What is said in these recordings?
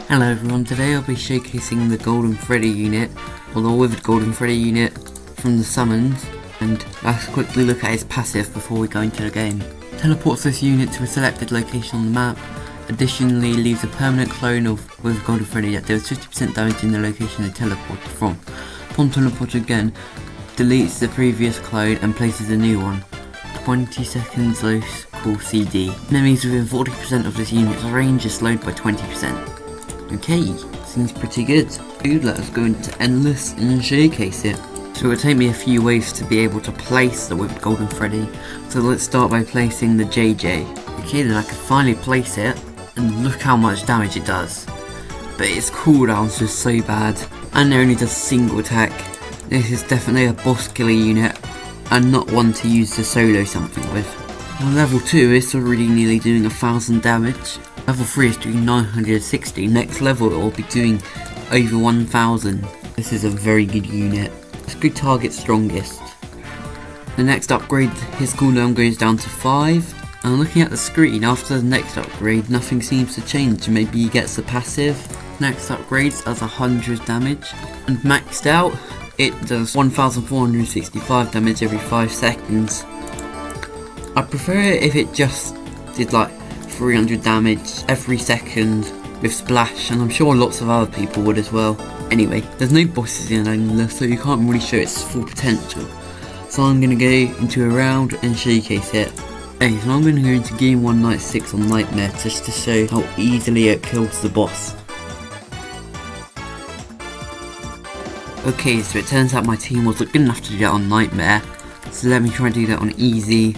Hello everyone, today I'll be showcasing the Golden Freddy unit, or the Withered Golden Freddy unit from the summons, and let's quickly look at his passive before we go into the game. Teleports this unit to a selected location on the map, additionally leaves a permanent clone of Withered Golden Freddy that deals 50% damage in the location they teleported from. Upon teleport again, deletes the previous clone and places a new one. 20 seconds low cool CD. Enemies within 40% of this unit's range is slowed by 20%. Okay, seems pretty good. Let us go into Endless and showcase it. So it will take me a few waves to be able to place the Withered Golden Freddy. So let's start by placing the JJ. Okay, then I can finally place it, and look how much damage it does. But its cooldown's just so bad, and it only does single attack. This is definitely a boss killer unit, and not one to use to solo something with. On level 2 it's already nearly doing 1000 damage. Level 3 is doing 960, next level it will be doing over 1000. This is a very good unit. Let's go target strongest. The next upgrade, his cooldown goes down to 5. And looking at the screen, after the next upgrade nothing seems to change, maybe he gets the passive. Next upgrade does 100 damage, and maxed out it does 1465 damage every 5 seconds. I prefer it if it just did like 300 damage every second with splash, and I'm sure lots of other people would as well. Anyway, there's no bosses in Endless, so you can't really show its full potential. So I'm going to go into a round and showcase it. Okay, so I'm going to go into game 1 night 6 on Nightmare just to show how easily it kills the boss. Okay, so it turns out my team wasn't good enough to do that on Nightmare, so let me try and do that on easy,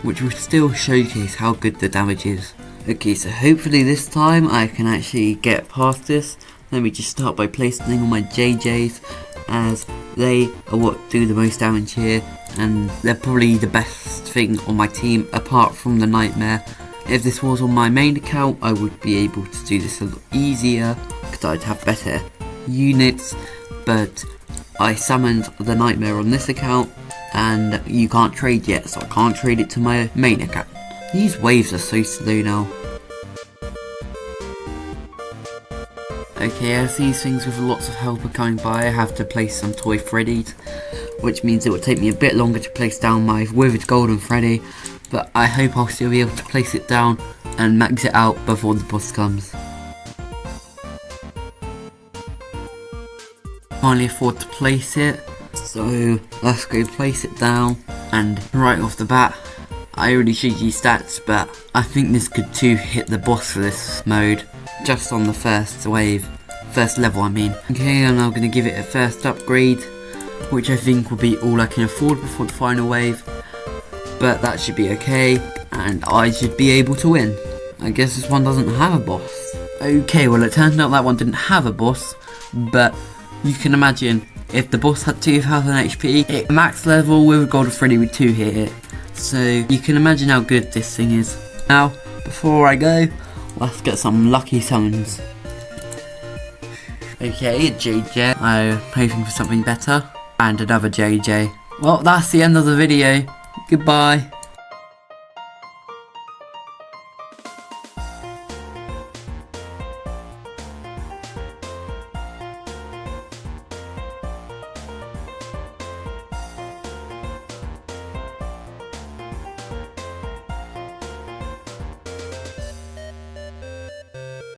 which will still showcase how good the damage is. Okay, so hopefully this time I can actually get past this. Let me just start by placing all my JJs, as they are what do the most damage here, and they're probably the best thing on my team apart from the Nightmare. If this was on my main account I would be able to do this a lot easier because I'd have better units, but I summoned the Nightmare on this account and you can't trade yet, so I can't trade it to my main account. These waves are so slow now. Okay, as these things with lots of help are coming by, I have to place some toy Freddys, which means it will take me a bit longer to place down my Withered Golden Freddy, but I hope I'll still be able to place it down and max it out before the boss comes. Finally afford to place it, so let's go place it down. And right off the bat, I already showed you stats, but I think this could too hit the boss for this mode, just on the first level I mean. Okay, I'm now going to give it a first upgrade, which I think will be all I can afford before the final wave, but that should be okay, and I should be able to win. I guess this one doesn't have a boss. Okay, well it turns out that one didn't have a boss, but you can imagine if the boss had 2000 HP, max level with a Golden Freddy would 2-hit it. So you can imagine how good this thing is. Now, before I go, let's get some lucky summons. Okay, a JJ. I'm hoping for something better. And another JJ. Well, that's the end of the video. Goodbye.